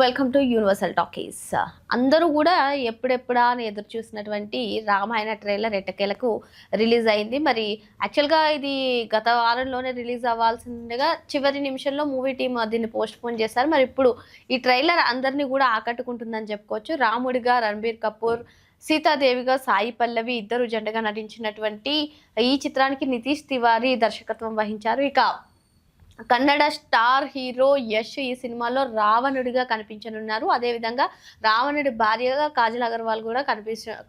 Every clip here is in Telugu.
Welcome to universal talkies. అందరూ కూడా ఎప్పుడెప్పుడా అని ఎదురు చూసినటువంటి రామాయణ ట్రైలర్ ఎట్టకేలకు రిలీజ్ అయింది. మరి యాక్చువల్గా ఇది గత వారంలోనే రిలీజ్ అవ్వాల్సిందిగా చివరి నిమిషంలో మూవీ టీమ్ దీన్ని పోస్ట్ పోన్ చేశారు. మరి ఇప్పుడు ఈ ట్రైలర్ అందరినీ కూడా ఆకట్టుకుంటుందని చెప్పుకోవచ్చు. రాముడిగా రణబీర్ కపూర్, సీతాదేవిగా సాయి పల్లవి ఇద్దరు జంటగా నటించినటువంటి ఈ చిత్రానికి నితీష్ తివారీ దర్శకత్వం వహించారు. ఇక కన్నడ స్టార్ హీరో యష్ ఈ సినిమాలో రావణుడిగా కనిపించనున్నారు. అదేవిధంగా రావణుడి భార్యగా కాజల్ అగర్వాల్ కూడా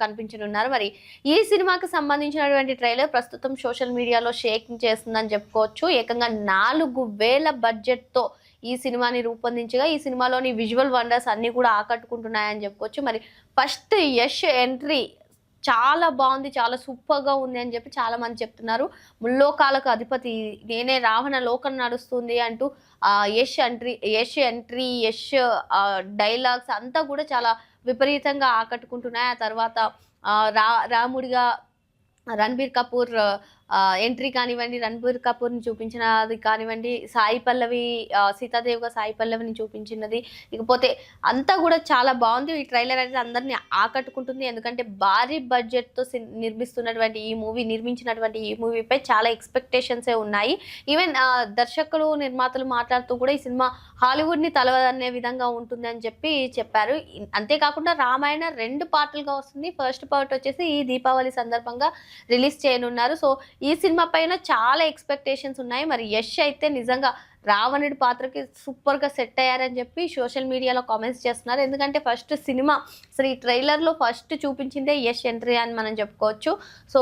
కనిపించనున్నారు. మరి ఈ సినిమాకి సంబంధించినటువంటి ట్రైలర్ ప్రస్తుతం సోషల్ మీడియాలో షేకింగ్ చేస్తుందని చెప్పుకోవచ్చు. ఏకంగా 4,000 బడ్జెట్తో ఈ సినిమాని రూపొందించగా ఈ సినిమాలోని విజువల్ వండర్స్ అన్నీ కూడా ఆకట్టుకుంటున్నాయని చెప్పుకోవచ్చు. మరి ఫస్ట్ యష్ ఎంట్రీ చాలా బాగుంది, చాలా సూపర్గా ఉంది అని చెప్పి చాలా మంది చెప్తున్నారు. ముల్లోకాలకు అధిపతి నేనే, రావణ లోకం నడుస్తుంది అంటూ యష్ డైలాగ్స్ అంతా కూడా చాలా విపరీతంగా ఆకట్టుకుంటున్నాయి. ఆ తర్వాత రాముడిగా రణబీర్ కపూర్ ఎంట్రీ కానివ్వండి, రణబీర్ కపూర్ని చూపించినది కానివ్వండి, సాయి పల్లవి సీతాదేవిగా సాయి పల్లవిని చూపించినది, ఇకపోతే అంతా కూడా చాలా బాగుంది. ఈ ట్రైలర్ అనేది అందరినీ ఆకట్టుకుంటుంది. ఎందుకంటే భారీ బడ్జెట్తో నిర్మించినటువంటి ఈ మూవీపై చాలా ఎక్స్పెక్టేషన్సే ఉన్నాయి. ఈవెన్ దర్శకులు నిర్మాతలు మాట్లాడుతూ కూడా ఈ సినిమా హాలీవుడ్ని తలవదనే విధంగా ఉంటుంది అని చెప్పారు. అంతేకాకుండా రామాయణ 2 పార్టులుగా వస్తుంది. ఫస్ట్ పార్ట్ వచ్చేసి ఈ దీపావళి సందర్భంగా రిలీజ్ చేయనున్నారు. సో ఈ సినిమా పైన చాలా ఎక్స్పెక్టేషన్స్ ఉన్నాయి. మరి యష్ అయితే నిజంగా రావణుడి పాత్రకి సూపర్గా సెట్ అయ్యారని చెప్పి సోషల్ మీడియాలో కామెంట్స్ చేస్తున్నారు. ఎందుకంటే ఫస్ట్ సినిమా అసలు ఈ ట్రైలర్లో ఫస్ట్ చూపించిందే యష్ ఎంట్రీ అని మనం చెప్పుకోవచ్చు. సో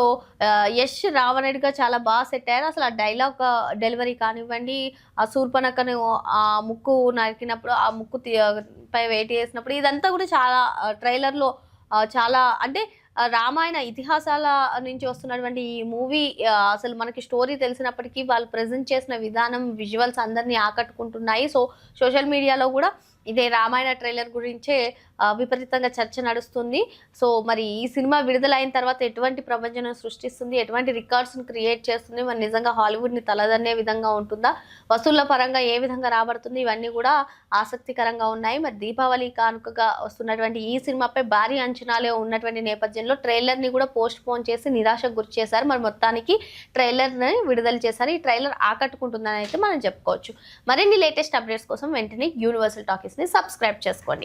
యష్ రావణుడిగా చాలా బాగా సెట్ అయ్యారు. అసలు ఆ డైలాగ్ డెలివరీ కానివ్వండి, ఆ శూర్పణఖను ఆ ముక్కు నరికినప్పుడు, ఆ ముక్కు పై వేటి వేసినప్పుడు, ఇదంతా కూడా చాలా ట్రైలర్లో చాలా అంటే రామాయణ ఇతిహాసాల నుంచి వస్తున్నటువంటి ఈ మూవీ అసలు మనకి స్టోరీ తెలిసినప్పటికీ వాళ్ళు ప్రజెంట్ చేసిన విధానం, విజువల్స్ అందరినీ ఆకట్టుకుంటున్నాయి. సో సోషల్ మీడియాలో కూడా ఇదే రామాయణ ట్రైలర్ గురించే విపరీతంగా చర్చ నడుస్తుంది. సో మరి ఈ సినిమా విడుదలైన తర్వాత ఎటువంటి ప్రపంచం సృష్టిస్తుంది, ఎటువంటి రికార్డ్స్ని క్రియేట్ చేస్తుంది, మరి నిజంగా హాలీవుడ్ని తలదన్నే విధంగా ఉంటుందా, వసూళ్ల పరంగా ఏ విధంగా రాబడుతుంది, ఇవన్నీ కూడా ఆసక్తికరంగా ఉన్నాయి. మరి దీపావళి కానుకగా వస్తున్నటువంటి ఈ సినిమాపై భారీ అంచనాలే ఉన్నటువంటి నేపథ్యంలో ట్రైలర్ని కూడా పోస్ట్ పోన్ చేసి నిరాశకు గురి చేశారు. మరి మొత్తానికి ట్రైలర్ని విడుదల చేశారు. ఈ ట్రైలర్ ఆకట్టుకుంటుందని అయితే మనం చెప్పుకోవచ్చు. మరిన్ని లేటెస్ట్ అప్డేట్స్ కోసం వెంటనే యూనివర్సల్ టాకీస్ని సబ్స్క్రైబ్ చేసుకోండి.